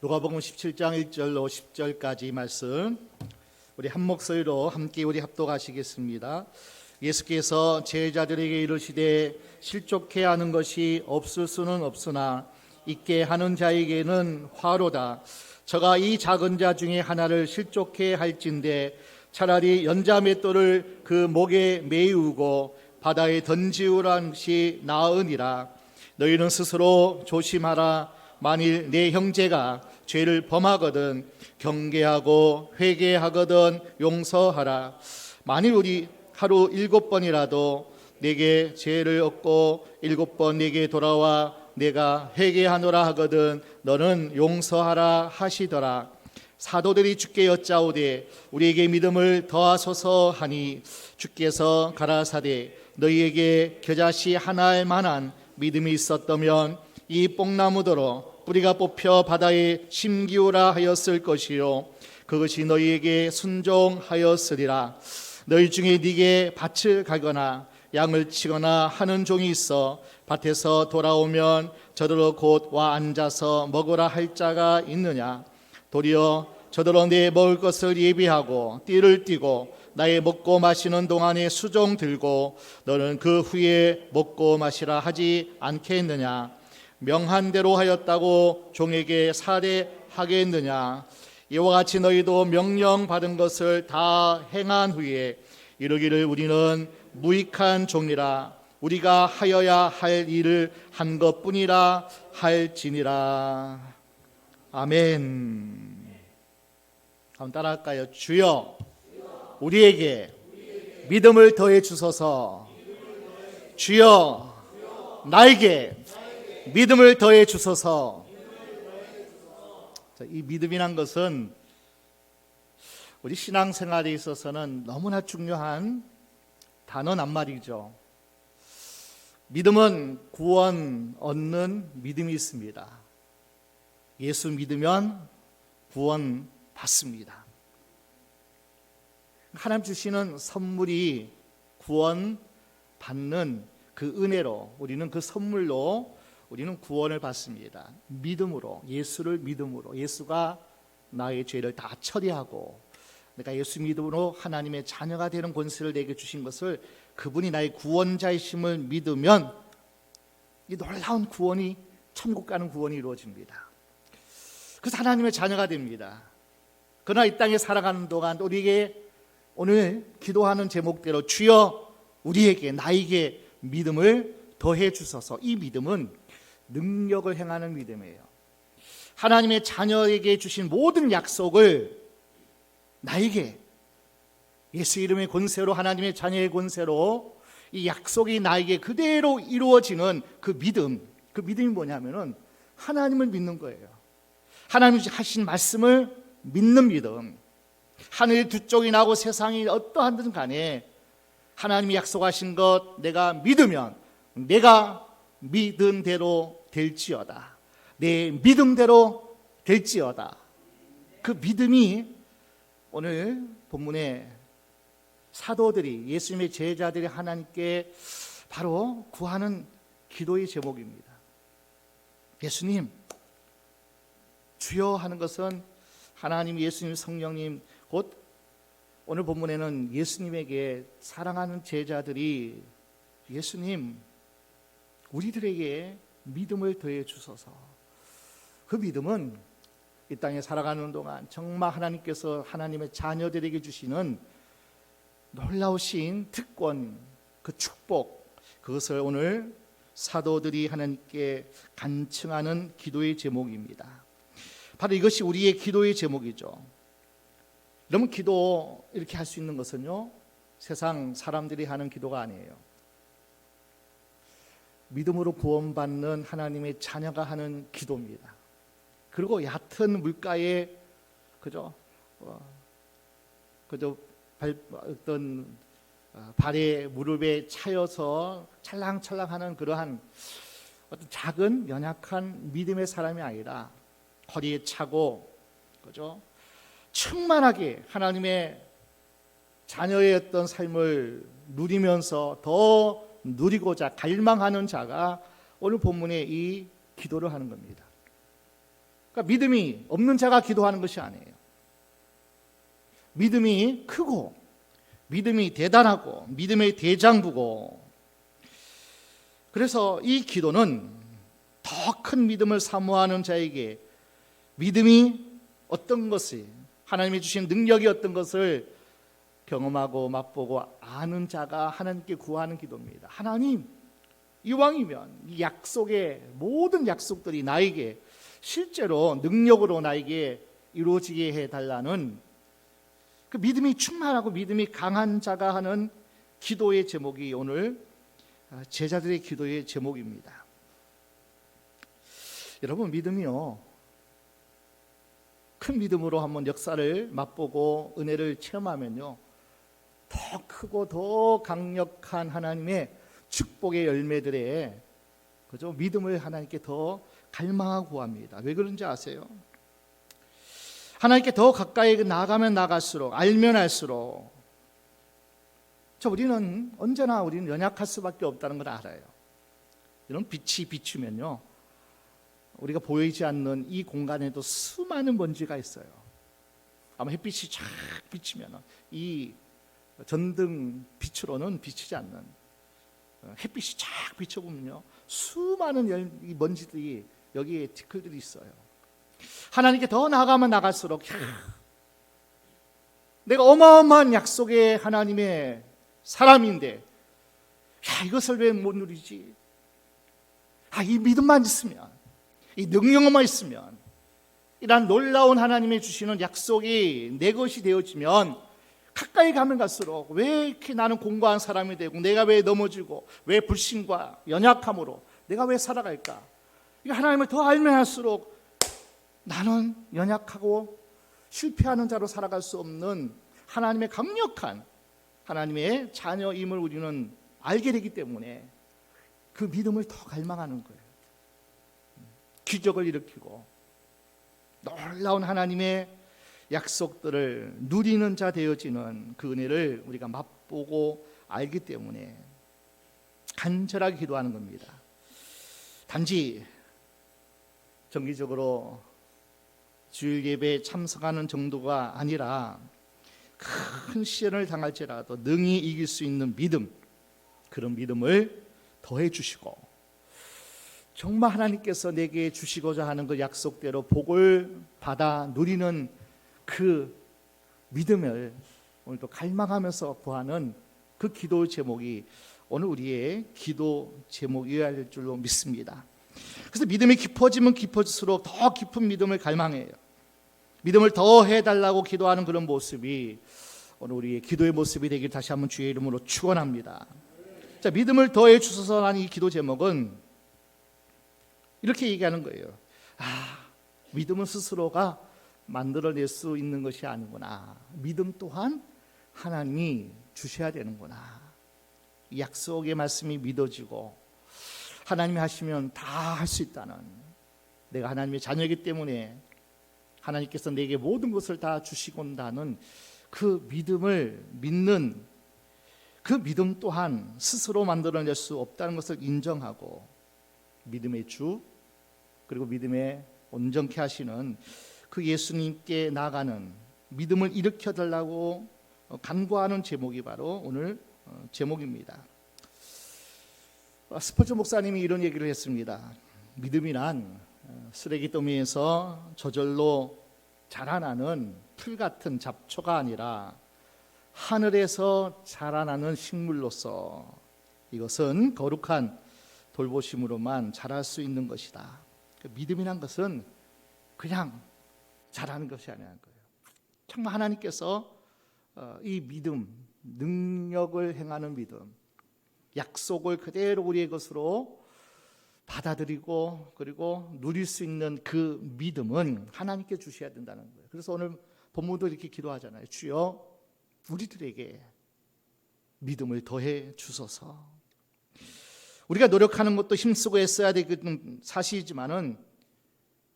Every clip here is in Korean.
누가복음 17장 1절로 10절까지 말씀 우리 한 목소리로 함께 우리 합독하시겠습니다. 예수께서 제자들에게 이르시되 실족해 하는 것이 없을 수는 없으나 있게 하는 자에게는 화로다. 저가 이 작은 자 중에 하나를 실족해 할진대 차라리 연자맷돌을 그 목에 메우고 바다에 던지우란 것이 나으니라. 너희는 스스로 조심하라. 만일 내 형제가 죄를 범하거든 경계하고 회개하거든 용서하라. 만일 우리 하루 7번이라도 내게 죄를 얻고 7번 내게 돌아와 내가 회개하노라 하거든 너는 용서하라 하시더라. 사도들이 주께 여짜오되 우리에게 믿음을 더하소서 하니 주께서 가라사대 너희에게 겨자씨 하나일 만한 믿음이 있었다면 이 뽕나무더러 뿌리가 뽑혀 바다에 심기우라 하였을 것이요 그것이 너희에게 순종하였으리라. 너희 중에 네게 밭을 가거나 양을 치거나 하는 종이 있어 밭에서 돌아오면 저더러 곧 와 앉아서 먹으라 할 자가 있느냐. 도리어 저더러 내 먹을 것을 예비하고 띠를 띠고 나의 먹고 마시는 동안에 수종 들고 너는 그 후에 먹고 마시라 하지 않겠느냐. 명한 대로 하였다고 종에게 살해하겠느냐. 이와 같이 너희도 명령 받은 것을 다 행한 후에 이르기를 우리는 무익한 종이라 우리가 하여야 할 일을 한 것뿐이라 할지니라. 아멘. 한번 따라할까요? 주여 우리에게 믿음을 더해 주소서. 주여 나에게 믿음을 더해 주소서. 이 믿음이란 것은 우리 신앙생활에 있어서는 너무나 중요한 단어란 말이죠. 믿음은 구원 얻는 믿음이 있습니다. 예수 믿으면 구원 받습니다. 하나님 주시는 선물이 구원 받는 그 은혜로 우리는 그 선물로 우리는 구원을 받습니다. 믿음으로, 예수를 믿음으로, 예수가 나의 죄를 다 처리하고 내가 예수 믿음으로 하나님의 자녀가 되는 권세를 내게 주신 것을 그분이 나의 구원자이심을 믿으면 이 놀라운 구원이 천국 가는 구원이 이루어집니다. 그래서 하나님의 자녀가 됩니다. 그러나 이 땅에 살아가는 동안 우리에게 오늘 기도하는 제목대로 주여 우리에게 나에게 믿음을 더해 주소서. 이 믿음은 능력을 행하는 믿음이에요. 하나님의 자녀에게 주신 모든 약속을 나에게 예수 이름의 권세로 하나님의 자녀의 권세로 이 약속이 나에게 그대로 이루어지는 그 믿음. 그 믿음이 뭐냐면은 하나님을 믿는 거예요. 하나님이 하신 말씀을 믿는 믿음. 하늘 두 쪽이 나고 세상이 어떠하든 간에 하나님이 약속하신 것 내가 믿으면 내가 믿은 대로 될지어다. 내 믿음대로 될지어다. 그 믿음이 오늘 본문에 사도들이 예수님의 제자들이 하나님께 바로 구하는 기도의 제목입니다. 예수님, 주여 하는 것은 하나님, 예수님, 성령님, 곧 오늘 본문에는 예수님에게 사랑하는 제자들이 예수님, 우리들에게 믿음을 더해 주소서. 그 믿음은 이 땅에 살아가는 동안 정말 하나님께서 하나님의 자녀들에게 주시는 놀라우신 특권, 그 축복, 그것을 오늘 사도들이 하나님께 간청하는 기도의 제목입니다. 바로 이것이 우리의 기도의 제목이죠. 여러분, 기도 이렇게 할 수 있는 것은요, 세상 사람들이 하는 기도가 아니에요. 믿음으로 구원받는 하나님의 자녀가 하는 기도입니다. 그리고 얕은 물가에 그저 어떤 발에 무릎에 차여서 찰랑찰랑하는 그러한 어떤 작은 연약한 믿음의 사람이 아니라 허리에 차고 그죠? 충만하게 하나님의 자녀의 어떤 삶을 누리면서 더 누리고자 갈망하는 자가 오늘 본문에 이 기도를 하는 겁니다. 그러니까 그러니까 믿음이 없는 자가 기도하는 것이 아니에요. 믿음이 크고 믿음이 대단하고 믿음의 대장부고, 그래서 이 기도는 더 큰 믿음을 사모하는 자에게 믿음이 어떤 것이, 하나님이 주신 능력이 어떤 것을 경험하고 맛보고 아는 자가 하나님께 구하는 기도입니다. 하나님, 이왕이면 이 약속의 모든 약속들이 나에게 실제로 능력으로 나에게 이루어지게 해달라는 그 믿음이 충만하고 믿음이 강한 자가 하는 기도의 제목이 오늘 제자들의 기도의 제목입니다. 여러분, 믿음이요, 큰 믿음으로 한번 역사를 맛보고 은혜를 체험하면요, 더 크고 더 강력한 하나님의 축복의 열매들에 그죠? 믿음을 하나님께 더 갈망하고 구합니다. 왜 그런지 아세요? 하나님께 더 가까이 나가면 나갈수록, 알면 알수록, 우리는 언제나 우리는 연약할 수밖에 없다는 걸 알아요. 이런 빛이 비추면요, 우리가 보이지 않는 이 공간에도 수많은 먼지가 있어요. 아마 햇빛이 쫙 비치면 이 전등 빛으로는 비치지 않는, 햇빛이 쫙 비춰보면요, 수많은 이 먼지들이, 여기에 티끌들이 있어요. 하나님께 더 나가면 나갈수록 내가 어마어마한 약속의 하나님의 사람인데 이것을 왜 못 누리지? 이 믿음만 있으면, 이 능력만 있으면, 이런 놀라운 하나님의 주시는 약속이 내 것이 되어지면 가까이 가면 갈수록 왜 이렇게 나는 공고한 사람이 되고, 내가 왜 넘어지고, 왜 불신과 연약함으로 내가 왜 살아갈까? 하나님을 더 알면 할수록 나는 연약하고 실패하는 자로 살아갈 수 없는 하나님의 강력한 하나님의 자녀임을 우리는 알게 되기 때문에 그 믿음을 더 갈망하는 거예요. 기적을 일으키고 놀라운 하나님의 약속들을 누리는 자 되어지는 그 은혜를 우리가 맛보고 알기 때문에 간절하게 기도하는 겁니다. 단지 정기적으로 주일 예배에 참석하는 정도가 아니라 큰 시련을 당할지라도 능히 이길 수 있는 믿음, 그런 믿음을 더해 주시고, 정말 하나님께서 내게 주시고자 하는 그 약속대로 복을 받아 누리는 그 믿음을 오늘도 갈망하면서 구하는 그 기도 제목이 오늘 우리의 기도 제목이어야 할 줄로 믿습니다. 그래서 믿음이 깊어지면 깊어질수록 더 깊은 믿음을 갈망해요. 믿음을 더 해달라고 기도하는 그런 모습이 오늘 우리의 기도의 모습이 되길 다시 한번 주의 이름으로 축원합니다. 자, 믿음을 더해 주소서 하는 이 기도 제목은 이렇게 얘기하는 거예요. 믿음은 스스로가 만들어낼 수 있는 것이 아니구나. 믿음 또한 하나님이 주셔야 되는구나. 약속의 말씀이 믿어지고 하나님이 하시면 다 할 수 있다는, 내가 하나님의 자녀이기 때문에 하나님께서 내게 모든 것을 다 주시고 온다는 그 믿음을 믿는 그 믿음 또한 스스로 만들어낼 수 없다는 것을 인정하고, 믿음의 주 그리고 믿음에 온전케 하시는 그 예수님께 나아가는 믿음을 일으켜 달라고 간구하는 제목이 바로 오늘 제목입니다. 스펄전 목사님이 이런 얘기를 했습니다. 믿음이란 쓰레기더미에서 저절로 자라나는 풀 같은 잡초가 아니라 하늘에서 자라나는 식물로서 이것은 거룩한 돌보심으로만 자랄 수 있는 것이다. 믿음이란 것은 그냥 자라는 것이 아니라는 거예요. 정말 하나님께서 이 믿음, 능력을 행하는 믿음, 약속을 그대로 우리의 것으로 받아들이고 그리고 누릴 수 있는 그 믿음은 하나님께 주셔야 된다는 거예요. 그래서 오늘 본문도 이렇게 기도하잖아요. 주여, 우리들에게 믿음을 더해 주소서. 우리가 노력하는 것도 힘쓰고 애써야 되는 사실이지만은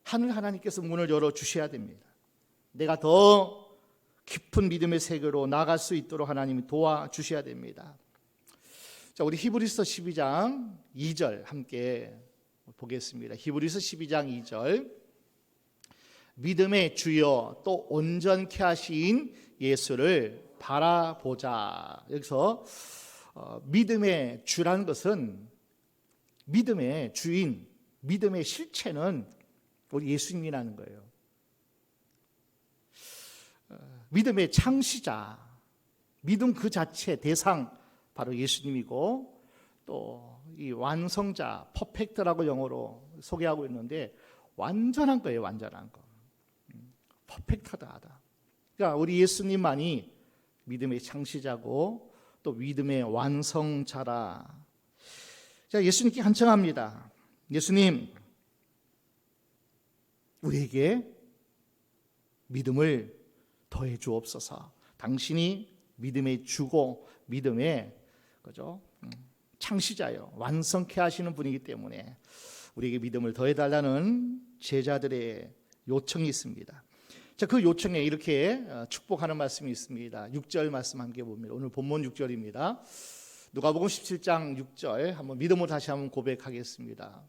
하나님께서 문을 열어 주셔야 됩니다. 내가 더 깊은 믿음의 세계로 나아갈 수 있도록 하나님이 도와주셔야 됩니다. 자, 우리 히브리서 12장 2절 함께 보겠습니다. 히브리서 12장 2절. 믿음의 주여 또 온전케 하신 예수를 바라보자. 여기서 믿음의 주라는 것은 믿음의 주인, 믿음의 실체는 우리 예수님이라는 거예요. 믿음의 창시자, 믿음 그 자체 대상 바로 예수님이고, 또 이 완성자, 퍼펙트라고 영어로 소개하고 있는데 완전한 거예요. 완전한 거. 퍼펙트하다. 그러니까 우리 예수님만이 믿음의 창시자고 또 믿음의 완성자라. 자, 예수님께 간청합니다. 예수님, 우리에게 믿음을 더해 주옵소서. 당신이 믿음의 주고 믿음의 그죠? 창시자요, 완성케 하시는 분이기 때문에 우리에게 믿음을 더해달라는 제자들의 요청이 있습니다. 자, 그 요청에 이렇게 축복하는 말씀이 있습니다. 6절 말씀 함께 봅니다. 오늘 본문 6절입니다. 누가복음 17장 6절 한번 믿음으로 다시 한번 고백하겠습니다.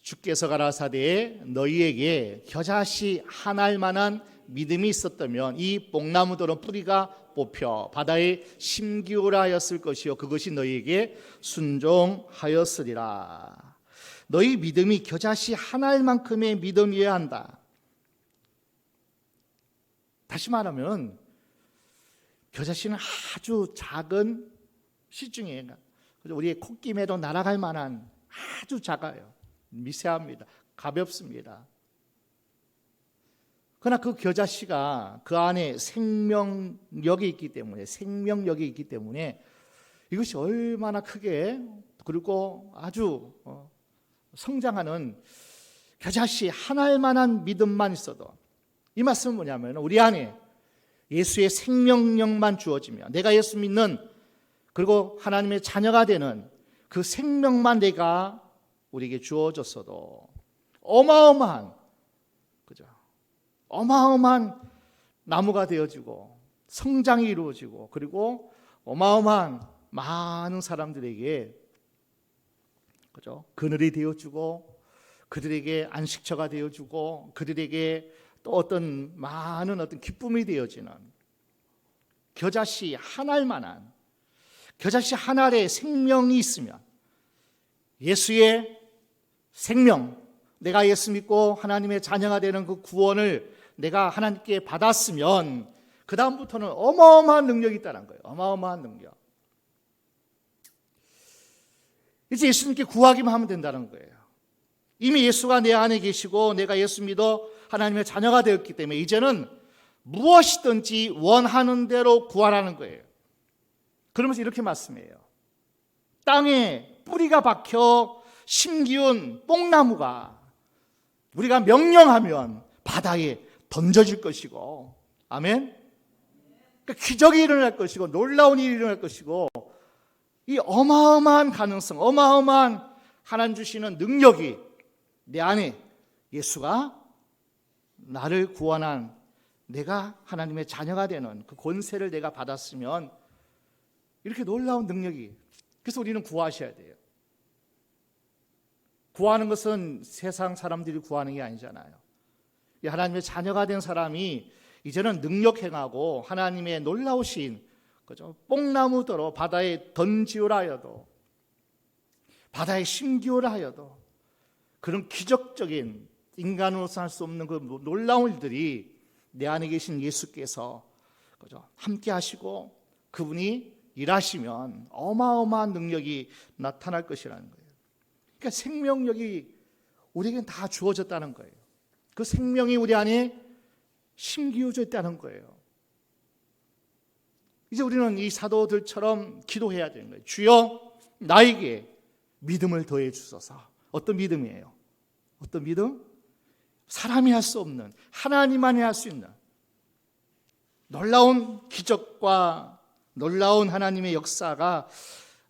주께서 가라사대 너희에게 겨자씨 한 알만한 믿음이 있었다면 이 뽕나무들은 뿌리가 뽑혀 바다에 심기울라 하였을 것이요 그것이 너희에게 순종하였으리라. 너희 믿음이 겨자씨 한 알만큼의 믿음이어야 한다. 다시 말하면 겨자씨는 아주 작은 씨 중에 우리의 콧김에도 날아갈 만한 아주 작아요. 미세합니다. 가볍습니다. 그러나 그 겨자씨가 그 안에 생명력이 있기 때문에 이것이 얼마나 크게 그리고 아주 성장하는 겨자씨 한 알만한 믿음만 있어도, 이 말씀은 뭐냐면 우리 안에 예수의 생명력만 주어지면, 내가 예수 믿는 그리고 하나님의 자녀가 되는 그 생명만 내가 우리에게 주어졌어도 어마어마한 나무가 되어지고 성장이 이루어지고 그리고 어마어마한 많은 사람들에게 그늘이 되어주고 그들에게 안식처가 되어주고 그들에게 또 어떤 많은 기쁨이 되어지는 겨자씨 한 알만한, 겨자씨 한 알에 생명이 있으면 예수의 생명, 내가 예수 믿고 하나님의 자녀가 되는 그 구원을 내가 하나님께 받았으면 그 다음부터는 어마어마한 능력이 있다는 거예요. 어마어마한 능력. 이제 예수님께 구하기만 하면 된다는 거예요. 이미 예수가 내 안에 계시고 내가 예수 믿어 하나님의 자녀가 되었기 때문에 이제는 무엇이든지 원하는 대로 구하라는 거예요. 그러면서 이렇게 말씀해요. 땅에 뿌리가 박혀 심기운 뽕나무가 우리가 명령하면 바다에 던져질 것이고, 아멘? 그러니까 기적이 일어날 것이고 놀라운 일이 일어날 것이고, 이 어마어마한 가능성, 어마어마한 하나님 주시는 능력이 내 안에 예수가 나를 구원한, 내가 하나님의 자녀가 되는 그 권세를 내가 받았으면 이렇게 놀라운 능력이, 그래서 우리는 구하셔야 돼요. 구하는 것은 세상 사람들이 구하는 게 아니잖아요. 하나님의 자녀가 된 사람이 이제는 능력 행하고 하나님의 놀라우신 뽕나무더러 바다에 던지우라 하여도 바다에 심기우라 하여도 그런 기적적인 인간으로서 할 수 없는 그 놀라운 일들이 내 안에 계신 예수께서 함께 하시고 그분이 일하시면 어마어마한 능력이 나타날 것이라는 거예요. 그러니까 생명력이 우리에게 다 주어졌다는 거예요. 그 생명이 우리 안에 심기어져 있다는 거예요. 이제 우리는 이 사도들처럼 기도해야 되는 거예요. 주여 나에게 믿음을 더해 주소서. 어떤 믿음이에요? 어떤 믿음? 사람이 할 수 없는, 하나님만이 할 수 있는 놀라운 기적과 놀라운 하나님의 역사가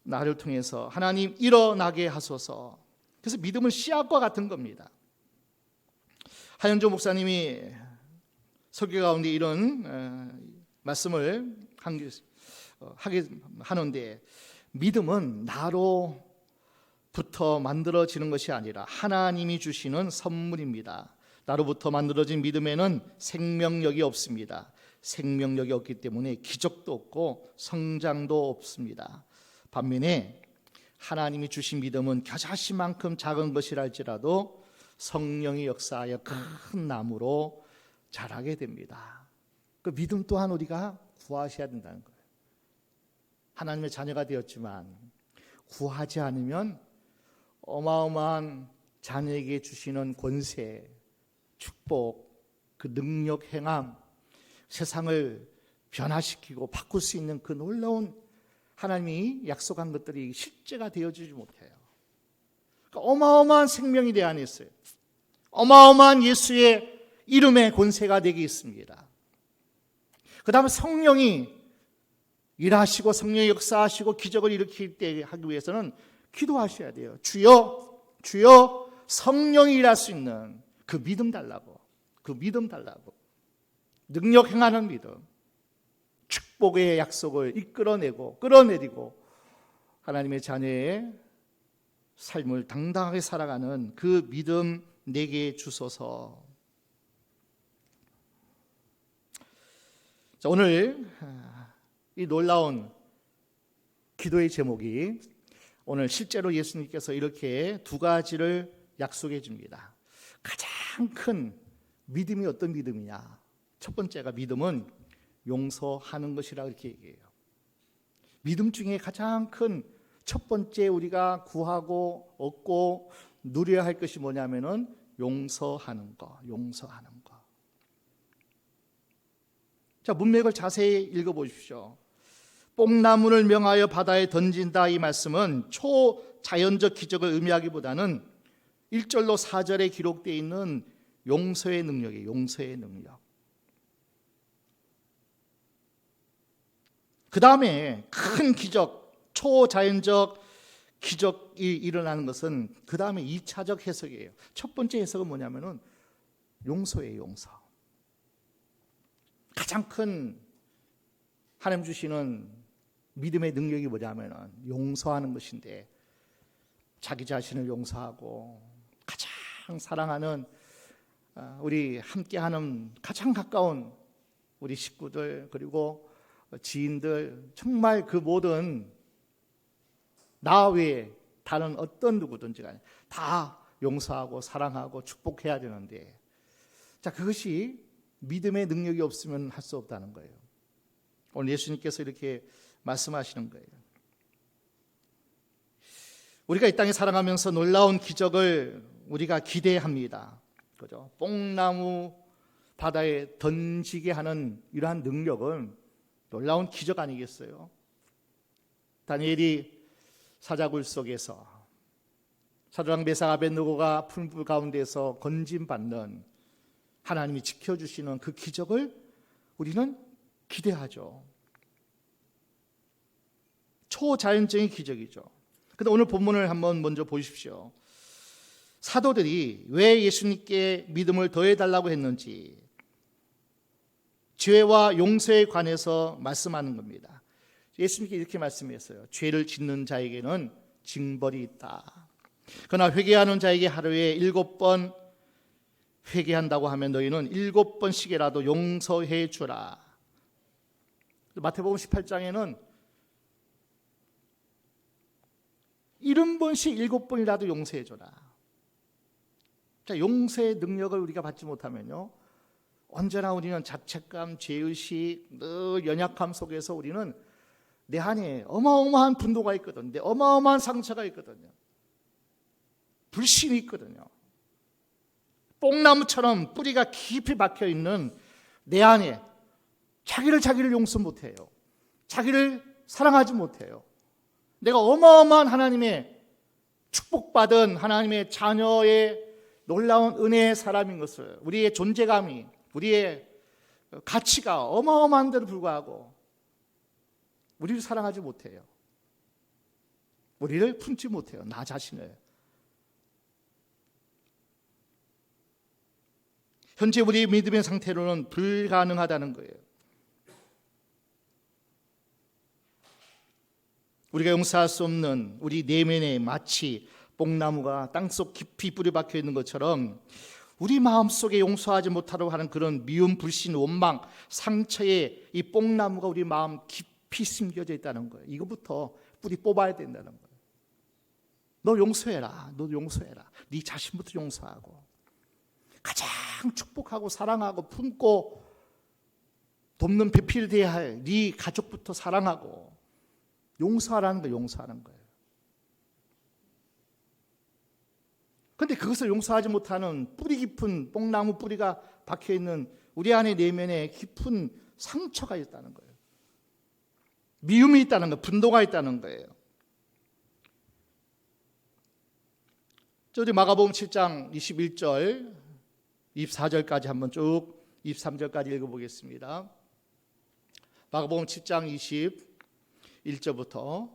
나를 통해서 하나님 일어나게 하소서. 그래서 믿음은 씨앗과 같은 겁니다. 하현조 목사님이 설교 가운데 이런 말씀을 하게 하는데, 믿음은 나로부터 만들어지는 것이 아니라 하나님이 주시는 선물입니다. 나로부터 만들어진 믿음에는 생명력이 없습니다. 생명력이 없기 때문에 기적도 없고 성장도 없습니다. 반면에 하나님이 주신 믿음은 겨자씨만큼 작은 것이라 할지라도 성령이 역사하여 큰 나무로 자라게 됩니다. 그 믿음 또한 우리가 구하셔야 된다는 거예요. 하나님의 자녀가 되었지만 구하지 않으면 어마어마한 자녀에게 주시는 권세, 축복, 그 능력, 행함, 세상을 변화시키고 바꿀 수 있는 그 놀라운 하나님이 약속한 것들이 실제가 되어지지 못해요. 그러니까 어마어마한 생명이 내 안에 있어요. 어마어마한 예수의 이름의 권세가 내게 있습니다. 그 다음에 성령이 일하시고 성령이 역사하시고 기적을 일으킬 때 하기 위해서는 기도하셔야 돼요. 주여, 주여, 성령이 일할 수 있는 그 믿음 달라고, 그 믿음 달라고. 능력 행하는 믿음, 축복의 약속을 이끌어내고 끌어내리고 하나님의 자녀의 삶을 당당하게 살아가는 그 믿음 내게 주소서. 자, 오늘 이 놀라운 기도의 제목이 오늘 실제로 예수님께서 이렇게 두 가지를 약속해 줍니다. 가장 큰 믿음이 어떤 믿음이냐? 첫 번째가 믿음은 용서하는 것이라 이렇게 얘기해요. 믿음 중에 가장 큰 첫 번째 우리가 구하고 얻고 누려야 할 것이 뭐냐면은 용서하는 거, 용서하는 거. 자, 문맥을 자세히 읽어보십시오. 뽕나무를 명하여 바다에 던진다, 이 말씀은 초자연적 기적을 의미하기보다는 1절로 4절에 기록되어 있는 용서의 능력이에요. 용서의 능력. 그 다음에 큰 기적, 초자연적 기적이 일어나는 것은 그 다음에 2차적 해석이에요. 첫 번째 해석은 뭐냐면은 용서예요, 용서. 가장 큰 하나님 주시는 믿음의 능력이 뭐냐면은 용서하는 것인데, 자기 자신을 용서하고 가장 사랑하는 우리 함께하는 가장 가까운 우리 식구들, 그리고 지인들, 정말 그 모든 나 외에 다른 어떤 누구든지 간에 다 용서하고 사랑하고 축복해야 되는데, 자, 그것이 믿음의 능력이 없으면 할 수 없다는 거예요. 오늘 예수님께서 이렇게 말씀하시는 거예요. 우리가 이 땅에 살아가면서 놀라운 기적을 우리가 기대합니다. 그죠? 뽕나무 바다에 던지게 하는 이러한 능력은 놀라운 기적 아니겠어요? 다니엘이 사자굴 속에서 사드락 메삭 아벳느고가 풀불 가운데서 건짐받는 하나님이 지켜주시는 그 기적을 우리는 기대하죠. 초자연적인 기적이죠. 그런데 오늘 본문을 한번 먼저 보십시오. 사도들이 왜 예수님께 믿음을 더해달라고 했는지 죄와 용서에 관해서 말씀하는 겁니다. 예수님께 이렇게 말씀했어요. 죄를 짓는 자에게는 징벌이 있다. 그러나 회개하는 자에게 하루에 7번 회개한다고 하면 너희는 7번씩이라도 용서해 주라. 마태복음 18장에는 70번씩 7번이라도 용서해 줘라. 자, 용서의 능력을 우리가 받지 못하면요, 언제나 우리는 자책감, 죄의식, 늘 연약함 속에서 우리는 내 안에 어마어마한 분노가 있거든요. 내 어마어마한 상처가 있거든요. 불신이 있거든요. 뽕나무처럼 뿌리가 깊이 박혀있는 내 안에 자기를 용서 못해요. 자기를 사랑하지 못해요. 내가 어마어마한 하나님의 축복받은 하나님의 자녀의 놀라운 은혜의 사람인 것을, 우리의 존재감이, 우리의 가치가 어마어마한데도 불구하고 우리를 사랑하지 못해요. 우리를 품지 못해요. 나 자신을. 현재 우리의 믿음의 상태로는 불가능하다는 거예요. 우리가 용서할 수 없는 우리 내면에 마치 뽕나무가 땅속 깊이 뿌리 박혀 있는 것처럼 우리 마음속에 용서하지 못하려고 하는 그런 미움, 불신, 원망, 상처의 이 뽕나무가 우리 마음 깊이 심겨져 있다는 거예요. 이거부터 뿌리 뽑아야 된다는 거예요. 너 용서해라. 너 용서해라. 네 자신부터 용서하고 가장 축복하고 사랑하고 품고 돕는 배필 돼야 할 네 가족부터 사랑하고 용서하라는 거예요. 용서하는 거예요. 그런데 그것을 용서하지 못하는 뿌리 깊은 뽕나무 뿌리가 박혀있는 우리 안의 내면에 깊은 상처가 있다는 거예요. 미움이 있다는 거예요. 분노가 있다는 거예요. 우리 마가복음 7장 21절 24절까지 한번 쭉 23절까지 읽어보겠습니다. 마가복음 7장 21절부터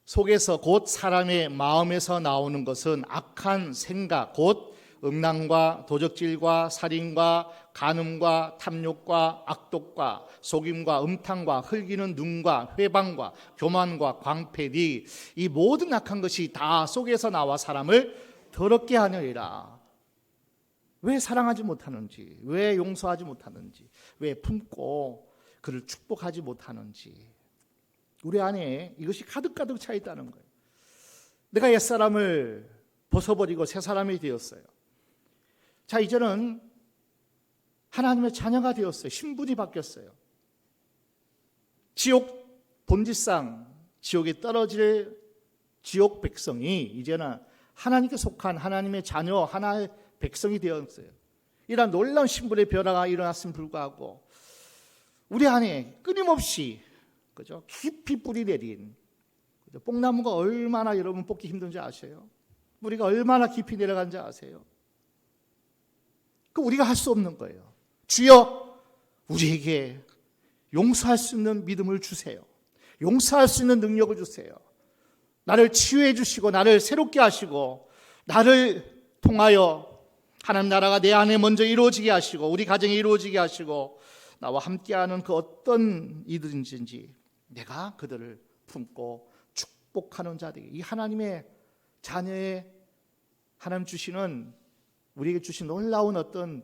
속에서 곧 사람의 마음에서 나오는 것은 악한 생각 곧 음란과 도적질과 살인과 간음과 탐욕과 악독과 속임과 음탕과 흘기는 눈과 회방과 교만과 광패니 이 모든 악한 것이 다 속에서 나와 사람을 더럽게 하느니라. 왜 사랑하지 못하는지, 왜 용서하지 못하는지, 왜 품고 그를 축복하지 못하는지 우리 안에 이것이 가득가득 차 있다는 거예요. 내가 옛사람을 벗어버리고 새 사람이 되었어요. 자, 이제는 하나님의 자녀가 되었어요. 신분이 바뀌었어요. 지옥 본질상 지옥에 떨어질 지옥 백성이 이제는 하나님께 속한 하나님의 자녀 하나의 백성이 되었어요. 이러한 놀라운 신분의 변화가 일어났음에 불구하고 우리 안에 끊임없이 그죠? 깊이 뿌리 내린 그죠? 뽕나무가 얼마나 여러분 뽑기 힘든지 아세요? 뿌리가 얼마나 깊이 내려간지 아세요? 그 우리가 할 수 없는 거예요. 주여 우리에게 용서할 수 있는 믿음을 주세요. 용서할 수 있는 능력을 주세요. 나를 치유해 주시고 나를 새롭게 하시고 나를 통하여 하나님 나라가 내 안에 먼저 이루어지게 하시고 우리 가정에 이루어지게 하시고 나와 함께하는 그 어떤 이든지 내가 그들을 품고 축복하는 자들이 이 하나님의 자녀의 하나님 주시는 우리에게 주신 놀라운 어떤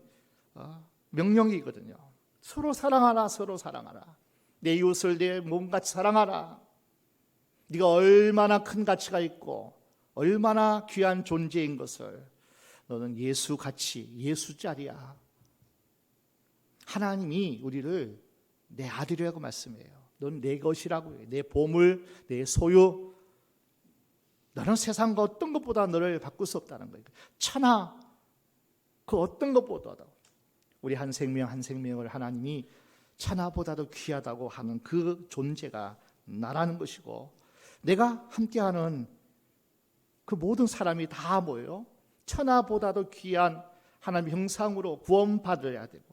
명령이거든요. 서로 사랑하라. 서로 사랑하라. 내 이웃을 내 몸같이 사랑하라. 네가 얼마나 큰 가치가 있고 얼마나 귀한 존재인 것을 너는 예수같이 예수짜리야. 하나님이 우리를 내 아들이라고 말씀해요. 넌 내 것이라고 해요. 내 보물, 내 소유. 너는 세상과 어떤 것보다 너를 바꿀 수 없다는 거예요. 천하 그 어떤 것보다도 우리 한 생명 한 생명을 하나님이 천하보다도 귀하다고 하는 그 존재가 나라는 것이고 내가 함께하는 그 모든 사람이 다 뭐예요? 천하보다도 귀한 하나님의 형상으로 구원받아야 되고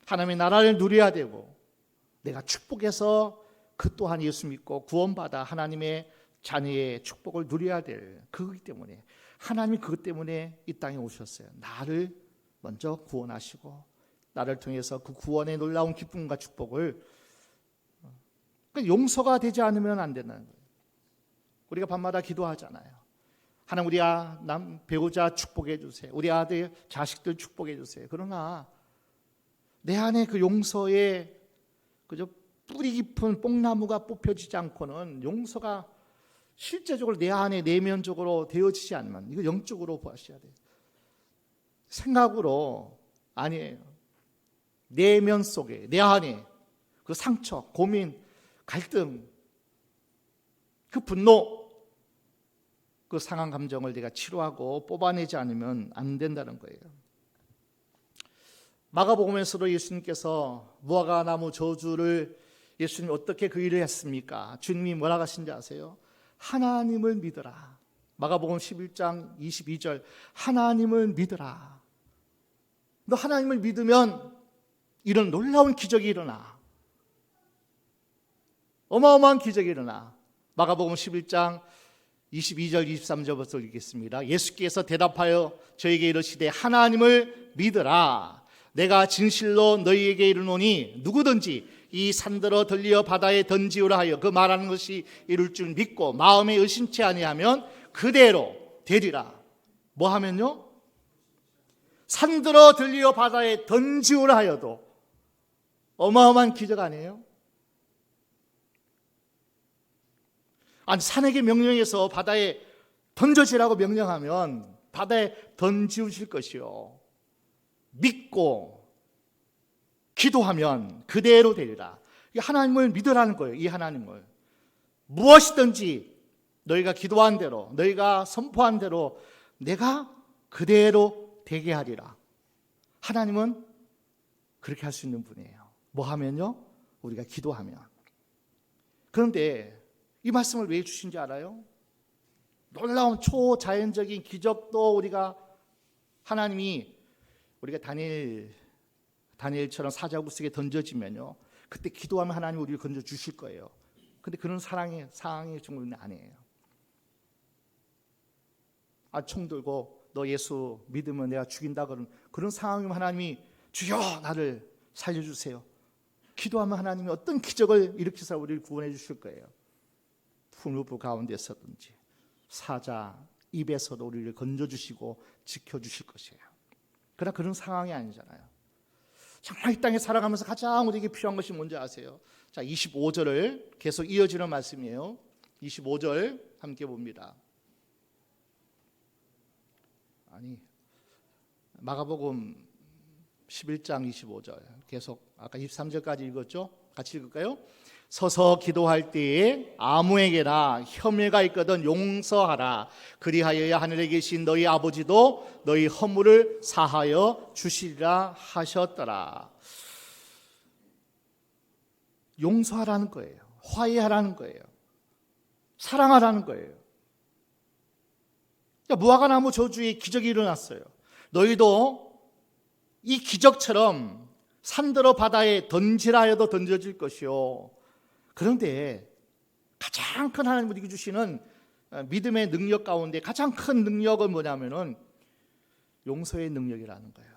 하나님의 나라를 누려야 되고 내가 축복해서 그 또한 예수 믿고 구원받아 하나님의 자녀의 축복을 누려야 될 그거기 때문에 하나님이 그것 때문에 이 땅에 오셨어요. 나를 먼저 구원하시고 나를 통해서 그 구원의 놀라운 기쁨과 축복을 용서가 되지 않으면 안 된다는 거예요. 우리가 밤마다 기도하잖아요. 하나님 우리 남 배우자 축복해 주세요. 우리 아들 자식들 축복해 주세요. 그러나 내 안에 그 용서의 그저 뿌리 깊은 뽕나무가 뽑혀지지 않고는 용서가 실제적으로 내 안에 내면적으로 되어지지 않으면 이거 영적으로 보셔야 돼요. 생각으로 아니에요. 내면 속에 내 안에 그 상처, 고민, 갈등, 그 분노, 그 상한 감정을 내가 치료하고 뽑아내지 않으면 안 된다는 거예요. 마가복음에서도 예수님께서 무화과나무 저주를 예수님이 어떻게 그 일을 했습니까? 주님이 뭐라고 하신지 아세요? 하나님을 믿어라. 마가복음 11장 22절 하나님을 믿어라. 너 하나님을 믿으면 이런 놀라운 기적이 일어나. 어마어마한 기적이 일어나. 마가복음 11장 22절 23절부터 읽겠습니다. 예수께서 대답하여 저에게 이르시되 하나님을 믿으라. 내가 진실로 너희에게 이르노니 누구든지 이 산들어 들려 바다에 던지우라 하여 그 말하는 것이 이룰 줄 믿고 마음에 의심치 아니하면 그대로 되리라. 뭐 하면요? 산들어 들리어 바다에 던지우라 하여도 어마어마한 기적 아니에요? 아니, 산에게 명령해서 바다에 던져지라고 명령하면 바다에 던지우실 것이요, 믿고 기도하면 그대로 되리라. 하나님을 믿으라는 거예요. 이 하나님을 무엇이든지 너희가 기도한 대로, 너희가 선포한 대로 내가 그대로 되게 하리라. 하나님은 그렇게 할 수 있는 분이에요. 뭐 하면요? 우리가 기도하면. 그런데 이 말씀을 왜 주신지 알아요? 놀라운 초자연적인 기적도 우리가 하나님이, 우리가 다니엘처럼 사자굴 속에 던져지면요, 그때 기도하면 하나님이 우리를 건져 주실 거예요. 근데 그런 상황이 정말 아니에요. 총 들고 너 예수 믿으면 내가 죽인다 그런 상황이면 하나님이 주여 나를 살려주세요. 기도하면 하나님이 어떤 기적을 일으키서 우리를 구원해 주실 거예요. 풍우부 가운데서든지 사자 입에서도 우리를 건져주시고 지켜주실 것이에요. 그러나 그런 상황이 아니잖아요. 정말 이 땅에 살아가면서 가장 우리에게 필요한 것이 뭔지 아세요? 자, 25절을 계속 이어지는 말씀이에요. 25절 함께 봅니다. 마가복음 11장 25절 계속 아까 23절까지 읽었죠? 같이 읽을까요? 서서 기도할 때에 아무에게나 혐의가 있거든 용서하라. 그리하여야 하늘에 계신 너희 아버지도 너희 허물을 사하여 주시리라 하셨더라. 용서하라는 거예요. 화해하라는 거예요. 사랑하라는 거예요. 무화과나무 저주에 기적이 일어났어요. 너희도 이 기적처럼 산들어 바다에 던지라 해도 던져질 것이요. 그런데 가장 큰 하나님 우리에게 주시는 믿음의 능력 가운데 가장 큰 능력은 뭐냐면은 용서의 능력이라는 거예요.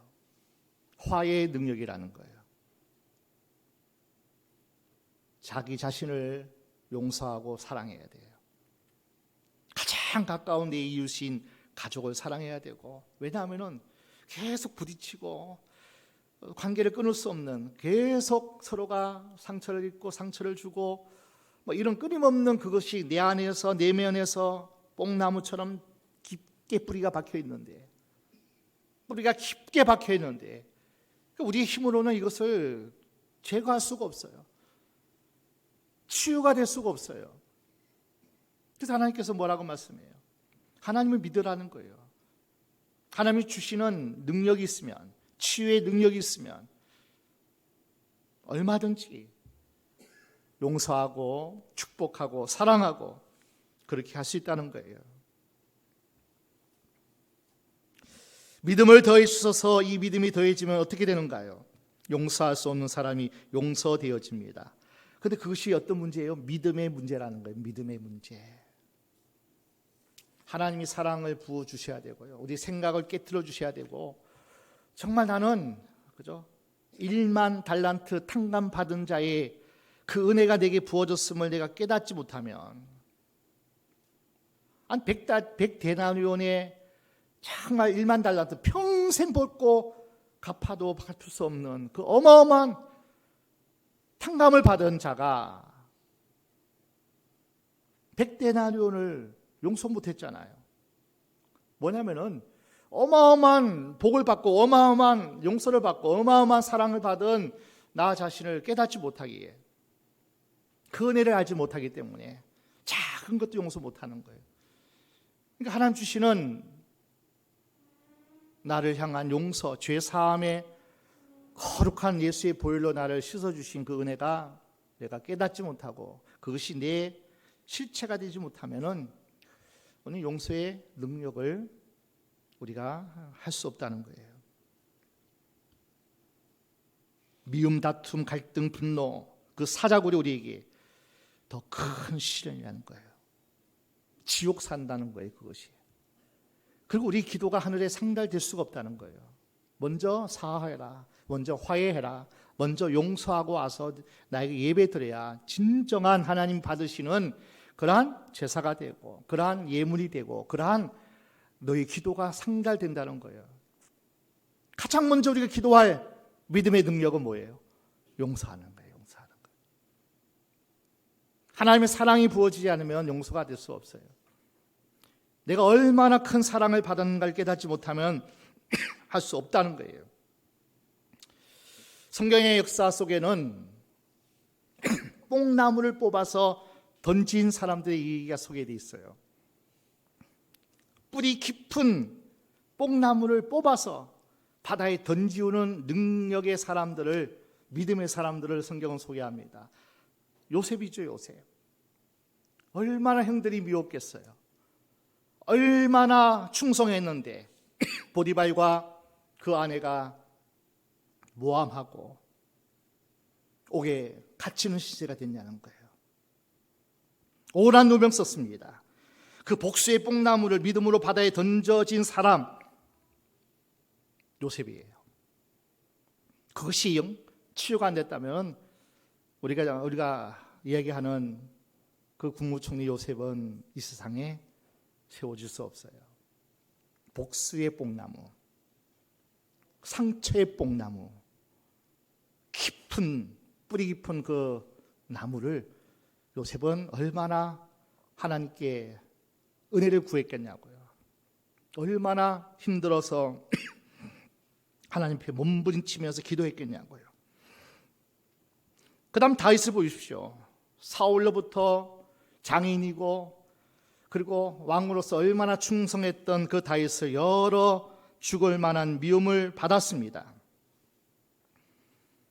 화해의 능력이라는 거예요. 자기 자신을 용서하고 사랑해야 돼요. 가장 가까운 내 이웃인 가족을 사랑해야 되고, 왜냐하면은 계속 부딪히고 관계를 끊을 수 없는, 계속 서로가 상처를 입고 상처를 주고 이런 끊임없는 그것이 내 안에서 내면에서 뽕나무처럼 깊게 뿌리가 박혀 있는데, 우리의 힘으로는 이것을 제거할 수가 없어요. 치유가 될 수가 없어요. 그래서 하나님께서 뭐라고 말씀해요? 하나님을 믿으라는 거예요. 하나님이 주시는 능력이 있으면, 치유의 능력이 있으면 얼마든지 용서하고 축복하고 사랑하고 그렇게 할 수 있다는 거예요. 믿음을 더해 주셔서 이 믿음이 더해지면 어떻게 되는가요? 용서할 수 없는 사람이 용서되어집니다. 그런데 그것이 어떤 문제예요? 믿음의 문제라는 거예요. 믿음의 문제. 하나님이 사랑을 부어주셔야 되고요, 우리 생각을 깨트려 주셔야 되고, 정말 나는 1만 달란트 탕감 받은 자의 그 은혜가 내게 부어졌음을 내가 깨닫지 못하면, 한 100데나리온의 정말 1만 달란트 평생 벌고 갚아도 갚을 수 없는 그 어마어마한 탕감을 받은 자가 100데나리온을 용서 못했잖아요. 뭐냐면은 어마어마한 복을 받고 어마어마한 용서를 받고 어마어마한 사랑을 받은 나 자신을 깨닫지 못하기에, 그 은혜를 알지 못하기 때문에 작은 것도 용서 못하는 거예요. 그러니까 하나님 주시는 나를 향한 용서, 죄 사함의 거룩한 예수의 보혈로 나를 씻어주신 그 은혜가 내가 깨닫지 못하고 그것이 내 실체가 되지 못하면은 오늘 용서의 능력을 우리가 할 수 없다는 거예요. 미움, 다툼, 갈등, 분노, 그 사자굴이 우리에게 더 큰 시련이라는 거예요. 지옥 산다는 거예요, 그것이. 그리고 우리 기도가 하늘에 상달될 수가 없다는 거예요. 먼저 사과해라, 먼저 화해해라, 먼저 용서하고 와서 나에게 예배드려야 진정한 하나님 받으시는 그러한 제사가 되고, 그러한 예물이 되고, 그러한 너희 기도가 상달된다는 거예요. 가장 먼저 우리가 기도할 믿음의 능력은 뭐예요? 용서하는 거예요. 용서하는 거예요. 하나님의 사랑이 부어지지 않으면 용서가 될 수 없어요. 내가 얼마나 큰 사랑을 받았는가를 깨닫지 못하면 할 수 없다는 거예요. 성경의 역사 속에는 뽕나무를 뽑아서 던진 사람들의 이야기가 소개되어 있어요. 뿌리 깊은 뽕나무를 뽑아서 바다에 던지우는 능력의 사람들을, 믿음의 사람들을 성경은 소개합니다. 요셉이죠, 요셉. 얼마나 형들이 미웠겠어요. 얼마나 충성했는데 보디발과 그 아내가 모함하고 옥에 갇히는 시대가 됐냐는 거예요. 오란 누명 썼습니다. 그 복수의 뽕나무를 믿음으로 바다에 던져진 사람, 요셉이에요. 그것이 치유가 안 됐다면 우리가 이야기하는 그 국무총리 요셉은 이 세상에 세워질 수 없어요. 복수의 뽕나무, 상처의 뽕나무, 깊은 뿌리 깊은 그 나무를 요셉은 얼마나 하나님께 은혜를 구했겠냐고요. 얼마나 힘들어서 하나님 앞에 몸부림치면서 기도했겠냐고요. 그 다음 다윗을 보십시오. 사울로부터 장인이고 그리고 왕으로서 얼마나 충성했던 그 다윗을 여러 죽을 만한 미움을 받았습니다.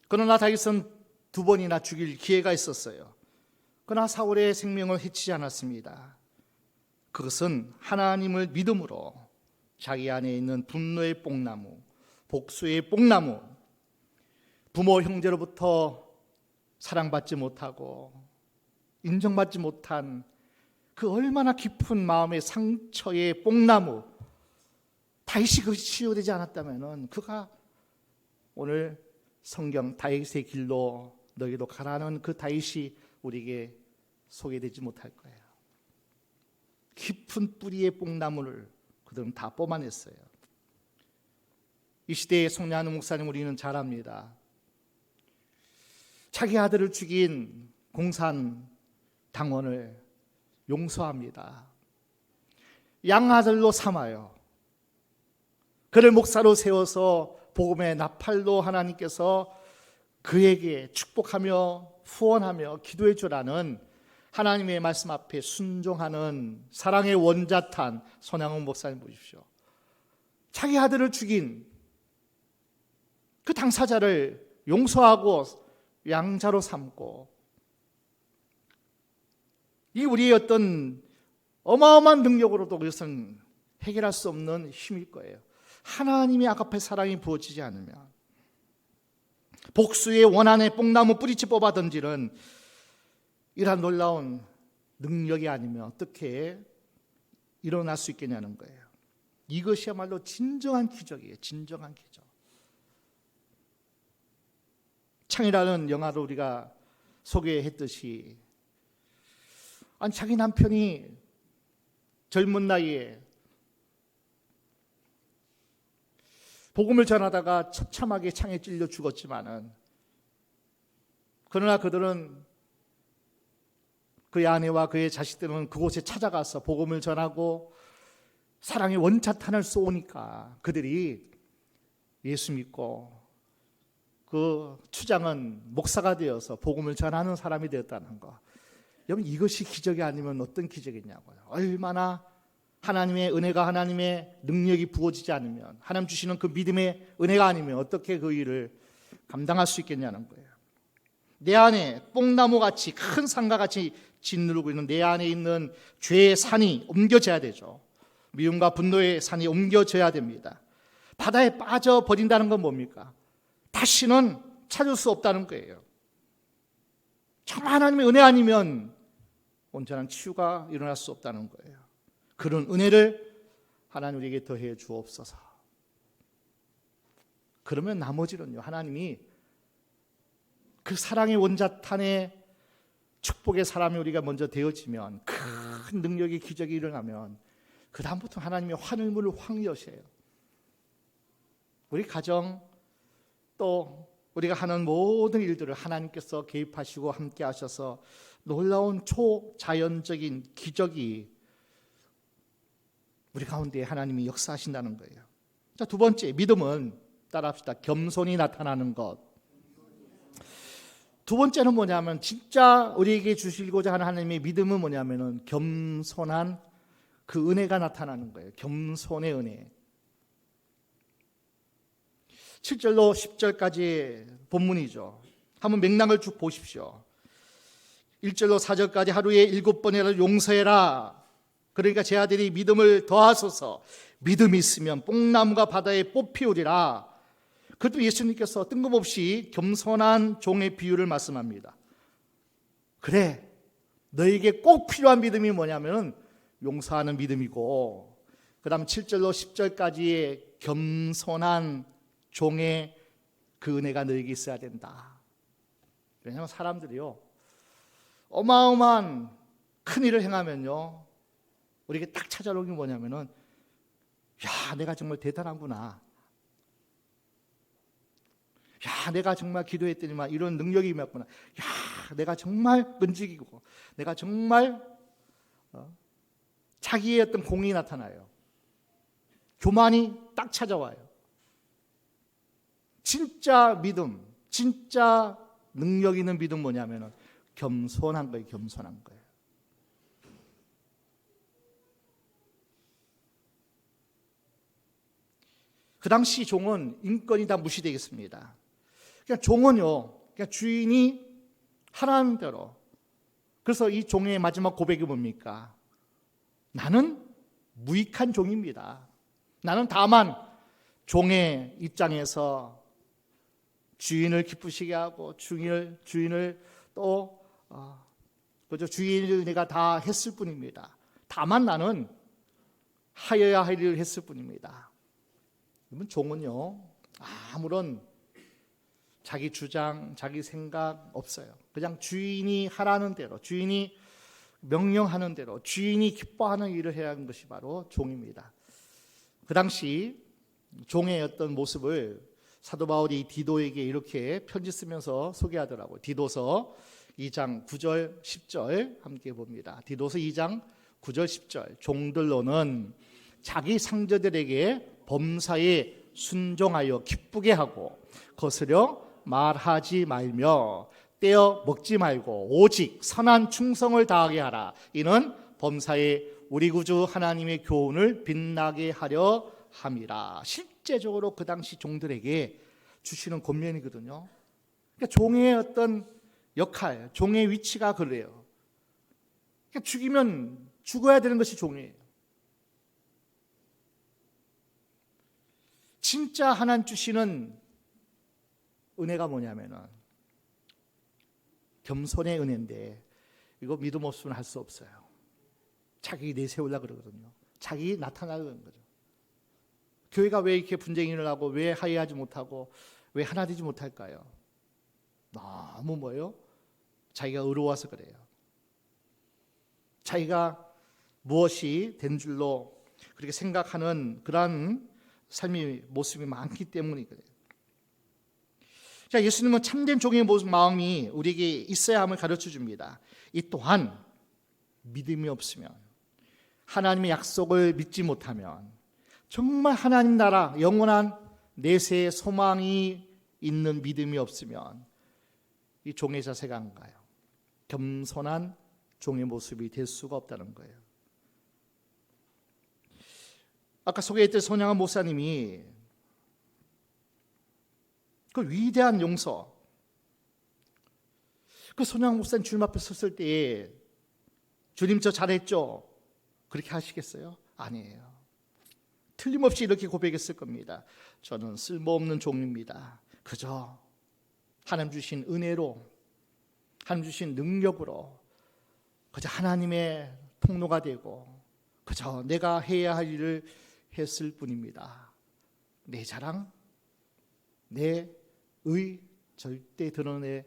그러나 다윗은 2번이나 죽일 기회가 있었어요. 그러나 사울의 생명을 해치지 않았습니다. 그것은 하나님을 믿음으로 자기 안에 있는 분노의 뽕나무, 복수의 뽕나무, 부모 형제로부터 사랑받지 못하고 인정받지 못한 그 얼마나 깊은 마음의 상처의 뽕나무, 다윗이 그것이 치유되지 않았다면 그가 오늘 성경 다윗의 길로 너희도 가라는 그 다윗이 우리에게 소개되지 못할 거예요. 깊은 뿌리의 뽕나무를 그들은 다 뽑아냈어요. 이 시대에 속량하는 목사님 우리는 잘 압니다. 자기 아들을 죽인 공산 당원을 용서합니다. 양아들로 삼아요. 그를 목사로 세워서 복음의 나팔로 하나님께서 그에게 축복하며 후원하며 기도해 주라는 하나님의 말씀 앞에 순종하는 사랑의 원자탄 손양훈 목사님 보십시오. 자기 아들을 죽인 그 당사자를 용서하고 양자로 삼고, 이 우리의 어떤 어마어마한 능력으로도 그것은 해결할 수 없는 힘일 거예요. 하나님의 아가페 사랑이 부어지지 않으면, 복수의 원한의 뽕나무 뿌리째 뽑아 던지는 이러한 놀라운 능력이 아니면 어떻게 일어날 수 있겠냐는 거예요. 이것이야말로 진정한 기적이에요. 진정한 기적. 창이라는 영화를 우리가 소개했듯이, 아니 자기 남편이 젊은 나이에 복음을 전하다가 처참하게 창에 찔려 죽었지만은, 그러나 그들은, 그의 아내와 그의 자식들은 그곳에 찾아가서 복음을 전하고 사랑의 원자탄을 쏘니까 그들이 예수 믿고 그 추장은 목사가 되어서 복음을 전하는 사람이 되었다는 거. 여러분, 이것이 기적이 아니면 어떤 기적이냐고요. 얼마나 하나님의 은혜가, 하나님의 능력이 부어지지 않으면, 하나님 주시는 그 믿음의 은혜가 아니면 어떻게 그 일을 감당할 수 있겠냐는 거예요. 내 안에 뽕나무같이 큰 산과같이 짓누르고 있는 내 안에 있는 죄의 산이 옮겨져야 되죠. 미움과 분노의 산이 옮겨져야 됩니다. 바다에 빠져버린다는 건 뭡니까? 다시는 찾을 수 없다는 거예요. 정말 하나님의 은혜 아니면 온전한 치유가 일어날 수 없다는 거예요. 그런 은혜를 하나님 우리에게 더해 주옵소서. 그러면 나머지는요, 하나님이 그 사랑의 원자탄의 축복의 사람이 우리가 먼저 되어지면, 큰 능력의 기적이 일어나면 그 다음부터 하나님의 하늘문을 확 여셔요. 우리 가정 또 우리가 하는 모든 일들을 하나님께서 개입하시고 함께 하셔서 놀라운 초자연적인 기적이 우리 가운데 하나님이 역사하신다는 거예요. 자, 두 번째, 믿음은 따라합시다. 겸손히 나타나는 것. 두 번째는 뭐냐면 진짜 우리에게 주시고자 하는 하나님의 믿음은 뭐냐면은 겸손한 그 은혜가 나타나는 거예요. 겸손의 은혜. 7절로 10절까지 본문이죠. 한번 맥락을 쭉 보십시오. 1절로 4절까지 하루에 7번이라도 용서해라. 그러니까 제 아들이 믿음을 더하소서. 믿음이 있으면 뽕나무가 바다에 뽑히우리라. 그것도 예수님께서 뜬금없이 겸손한 종의 비유를 말씀합니다. 그래, 너에게 꼭 필요한 믿음이 뭐냐면 용서하는 믿음이고, 그 다음 7절로 10절까지의 겸손한 종의 그 은혜가 너에게 있어야 된다. 왜냐하면 사람들이요, 어마어마한 큰 일을 행하면요, 우리에게 딱 찾아오는 게 뭐냐면은, 야, 내가 정말 대단하구나. 야, 내가 정말 기도했더니만 이런 능력이 임했구나. 야, 내가 정말 끈질기고, 내가 정말 자기의 어떤 공이 나타나요. 교만이 딱 찾아와요. 진짜 믿음, 진짜 능력 있는 믿음 뭐냐면은 겸손한 거예요. 겸손한 거예요. 그 당시 종은 인권이 다 무시되겠습니다. 그냥 종은요, 그냥 주인이 하라는 대로. 그래서 이 종의 마지막 고백이 뭡니까? 나는 무익한 종입니다. 나는 다만 종의 입장에서 주인을 기쁘시게 하고 주인을 또 그저 주인을 내가 다 했을 뿐입니다. 다만 나는 하여야 할 일을 했을 뿐입니다. 그러면 종은요, 아무런 자기 주장, 자기 생각 없어요. 그냥 주인이 하라는 대로, 주인이 명령하는 대로, 주인이 기뻐하는 일을 해야 하는 것이 바로 종입니다. 그 당시 종의 어떤 모습을 사도 바울이 디도에게 이렇게 편지 쓰면서 소개하더라고요. 디도서 2장 9절 10절 함께 봅니다. 디도서 2장 9절 10절. 종들로는 자기 상저들에게 범사에 순종하여 기쁘게 하고 거스려 말하지 말며 떼어 먹지 말고 오직 선한 충성을 다하게 하라. 이는 범사에 우리 구주 하나님의 교훈을 빛나게 하려 함이라. 실제적으로 그 당시 종들에게 주시는 권면이거든요. 그러니까 종의 어떤 역할, 종의 위치가 그래요. 그러니까 죽이면 죽어야 되는 것이 종이에요. 진짜 하나님 주시는 은혜가 뭐냐면은 겸손의 은혜인데 이거 믿음 없으면 할 수 없어요. 자기 내세우려고 그러거든요. 자기 나타나려는 거죠. 교회가 왜 이렇게 분쟁이 일어나고 왜 화해하지 못하고 왜 하나 되지 못할까요? 너무 뭐예요? 자기가 의로워서 그래요. 자기가 무엇이 된 줄로 그렇게 생각하는 그러한 삶의 모습이 많기 때문이거든요. 자, 예수님은 참된 종의 마음이 우리에게 있어야 함을 가르쳐 줍니다. 이 또한 믿음이 없으면, 하나님의 약속을 믿지 못하면, 정말 하나님 나라 영원한 내세의 소망이 있는 믿음이 없으면 이 종의 자세가 안 가요. 겸손한 종의 모습이 될 수가 없다는 거예요. 아까 소개했던 손양한 목사님이 그 위대한 용서, 그 손양한 목사님 주님 앞에 섰을 때 주님 저 잘했죠? 그렇게 하시겠어요? 아니에요. 틀림없이 이렇게 고백했을 겁니다. 저는 쓸모없는 종입니다. 그저 하나님 주신 은혜로, 하나님 주신 능력으로 그저 하나님의 통로가 되고 그저 내가 해야 할 일을 했을 뿐입니다. 내 자랑, 내 의 절대 드러내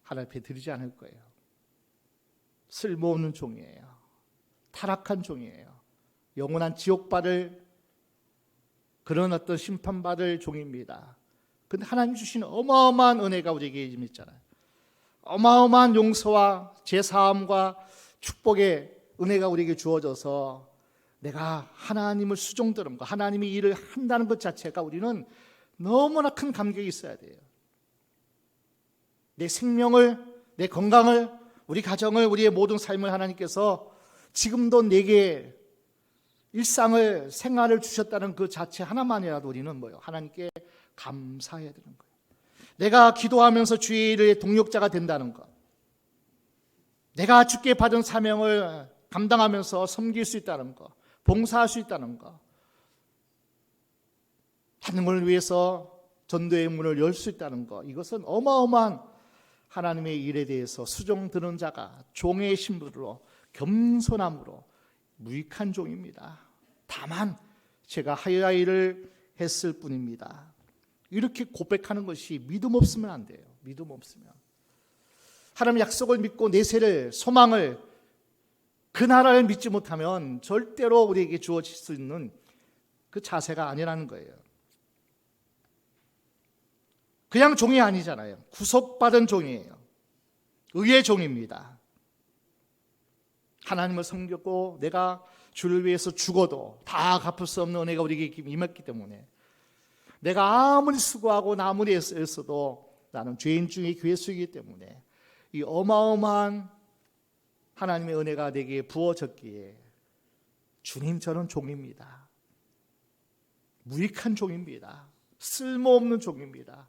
하나님 앞에 드리지 않을 거예요. 쓸모없는 종이에요. 타락한 종이에요. 영원한 지옥 받을 그런 어떤 심판받을 종입니다. 근데 하나님 주신 어마어마한 은혜가 우리에게 있잖아요. 어마어마한 용서와 제사함과 축복의 은혜가 우리에게 주어져서 내가 하나님을 수종드는 것, 하나님이 일을 한다는 것 자체가 우리는 너무나 큰 감격이 있어야 돼요. 내 생명을, 내 건강을, 우리 가정을, 우리의 모든 삶을 하나님께서 지금도 내게 일상을, 생활을 주셨다는 그 자체 하나만이라도 우리는 뭐예요? 하나님께 감사해야 되는 거예요. 내가 기도하면서 주의 일의 동력자가 된다는 것, 내가 주께 받은 사명을 감당하면서 섬길 수 있다는 것, 봉사할 수 있다는 것, 하나님을 위해서 전도의 문을 열 수 있다는 것, 이것은 어마어마한 하나님의 일에 대해서 수종드는 자가 종의 신분으로 겸손함으로 무익한 종입니다. 다만 제가 하여야 일을 했을 뿐입니다. 이렇게 고백하는 것이 믿음 없으면 안 돼요. 믿음 없으면 하나님 약속을 믿고 내세를, 소망을, 그 나라를 믿지 못하면 절대로 우리에게 주어질 수 있는 그 자세가 아니라는 거예요. 그냥 종이 아니잖아요. 구속받은 종이에요. 의의 종입니다. 하나님을 섬겼고 내가 주를 위해서 죽어도 다 갚을 수 없는 은혜가 우리에게 임했기 때문에 내가 아무리 수고하고 아무리 애써도 나는 죄인 중에 괴수이기 때문에 이 어마어마한 하나님의 은혜가 내게 부어졌기에 주님, 저는 종입니다. 무익한 종입니다. 쓸모없는 종입니다.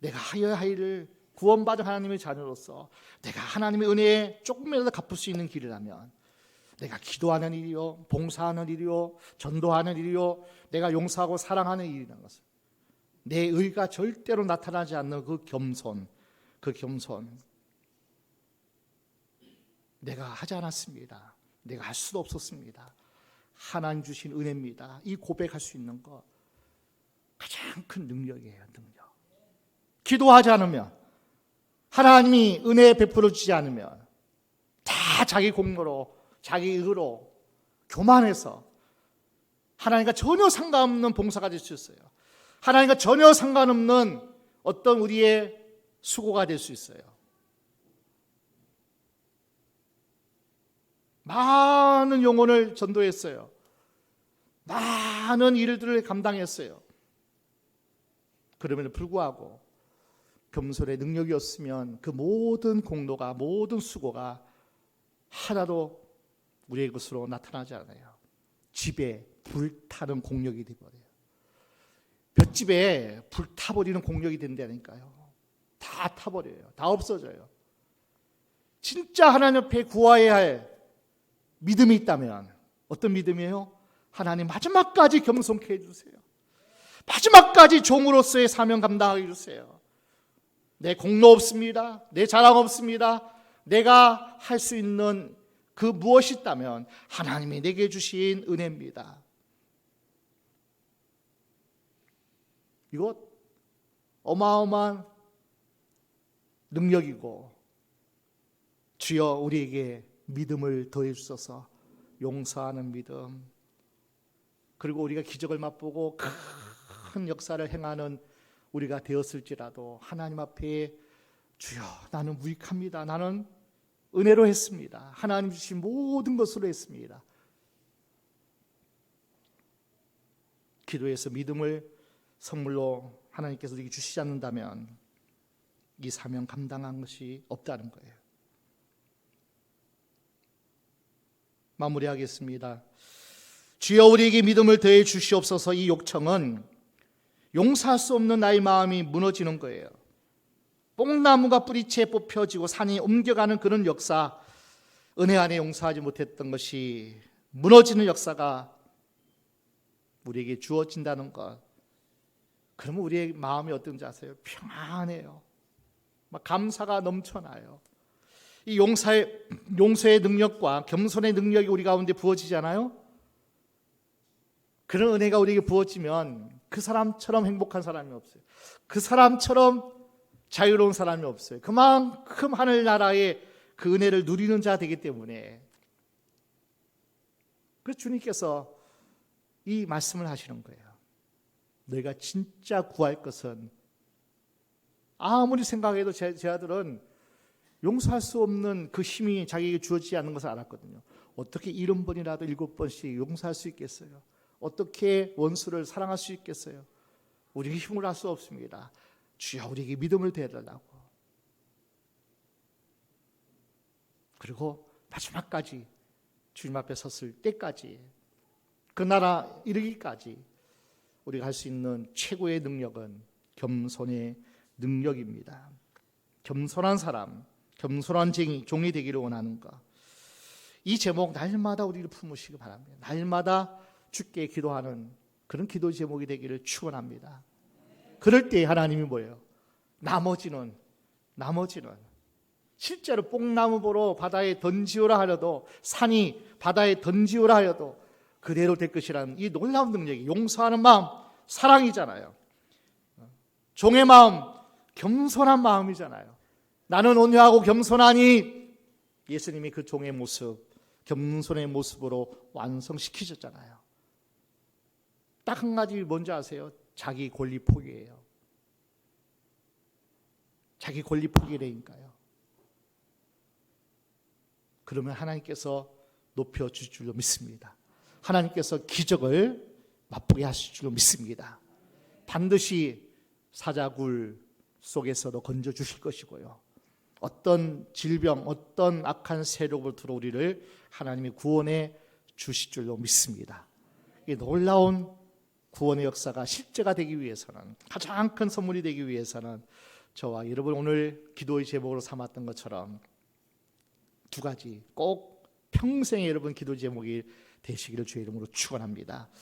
내가 하여야 할 일을 구원받은 하나님의 자녀로서 내가 하나님의 은혜에 조금이라도 갚을 수 있는 길이라면, 내가 기도하는 일이요, 봉사하는 일이요, 전도하는 일이요, 내가 용서하고 사랑하는 일이라는 것은 내 의가 절대로 나타나지 않는 그 겸손, 내가 하지 않았습니다. 내가 할 수도 없었습니다. 하나님 주신 은혜입니다. 이 고백할 수 있는 것 가장 큰 능력이에요. 능력. 기도하지 않으면, 하나님이 은혜 베풀어 주지 않으면 다 자기 공로로, 자기 의로 교만해서 하나님과 전혀 상관없는 봉사가 될 수 있어요. 하나님과 전혀 상관없는 어떤 우리의 수고가 될 수 있어요. 많은 영혼을 전도했어요. 많은 일들을 감당했어요. 그럼에도 불구하고 겸손의 능력이 없으면 그 모든 공로가, 모든 수고가 하나도 우리의 것으로 나타나지 않아요. 집에 불타는 공력이 되어버려요. 볏집에 불타버리는 공력이 된다니까요. 다 타버려요. 다 없어져요. 진짜 하나님 앞에 구하여야 할 믿음이 있다면 어떤 믿음이에요? 하나님 마지막까지 겸손케 해주세요. 마지막까지 종으로서의 사명 감당하게 해주세요. 내 공로 없습니다. 내 자랑 없습니다. 내가 할 수 있는 그 무엇이 있다면 하나님이 내게 주신 은혜입니다. 이것 어마어마한 능력이고, 주여 우리에게 믿음을 더해 주셔서 용서하는 믿음, 그리고 우리가 기적을 맛보고 큰 역사를 행하는 우리가 되었을지라도 하나님 앞에 주여 나는 무익합니다. 나는 은혜로 했습니다. 하나님 주신 모든 것으로 했습니다. 기도해서 믿음을 선물로 하나님께서 우리에게 주시지 않는다면 이 사명 감당한 것이 없다는 거예요. 마무리하겠습니다. 주여 우리에게 믿음을 더해 주시옵소서. 이 요청은 용서할 수 없는 나의 마음이 무너지는 거예요. 뽕나무가 뿌리채 뽑혀지고 산이 옮겨가는 그런 역사, 은혜 안에 용서하지 못했던 것이 무너지는 역사가 우리에게 주어진다는 것, 그러면 우리의 마음이 어떤지 아세요? 평안해요. 막 감사가 넘쳐나요. 이 용서의 능력과 겸손의 능력이 우리 가운데 부어지잖아요. 그런 은혜가 우리에게 부어지면 그 사람처럼 행복한 사람이 없어요. 그 사람처럼 자유로운 사람이 없어요. 그만큼 하늘나라의 그 은혜를 누리는 자 되기 때문에, 그래서 주님께서 이 말씀을 하시는 거예요. 너희가 진짜 구할 것은, 아무리 생각해도 제 아들은 용서할 수 없는 그 힘이 자기에게 주어지지 않는 것을 알았거든요. 어떻게 70번이라도 7번씩 용서할 수 있겠어요? 어떻게 원수를 사랑할 수 있겠어요? 우리가 힘을 할 수 없습니다. 주여 우리에게 믿음을 대달라고. 그리고 마지막까지 주님 앞에 섰을 때까지, 그 나라 이르기까지 우리가 할 수 있는 최고의 능력은 겸손의 능력입니다. 겸손한 사람, 겸손한 종이 되기를 원하는가? 이 제목 날마다 우리를 품으시기 바랍니다. 날마다 주께 기도하는 그런 기도 제목이 되기를 축원합니다. 그럴 때 하나님이 뭐예요? 나머지는 실제로 뽕나무 보러 바다에 던지오라 하여도, 산이 바다에 던지오라 하여도 그대로 될 것이라는 이 놀라운 능력이, 용서하는 마음, 사랑이잖아요. 종의 마음, 겸손한 마음이잖아요. 나는 온유하고 겸손하니, 예수님이 그 종의 모습, 겸손의 모습으로 완성시키셨잖아요. 딱 한 가지 뭔지 아세요? 자기 권리 포기예요. 자기 권리 포기라니까요. 그러면 하나님께서 높여주실 줄로 믿습니다. 하나님께서 기적을 맛보게 하실 줄로 믿습니다. 반드시 사자굴 속에서도 건져주실 것이고요. 어떤 질병, 어떤 악한 세력으로부터 우리를 하나님이 구원해 주실 줄로 믿습니다. 이 놀라운 구원의 역사가 실제가 되기 위해서는, 가장 큰 선물이 되기 위해서는 저와 여러분 오늘 기도의 제목으로 삼았던 것처럼 두 가지 꼭 평생에 여러분 기도 제목이 되시기를 주의 이름으로 축원합니다.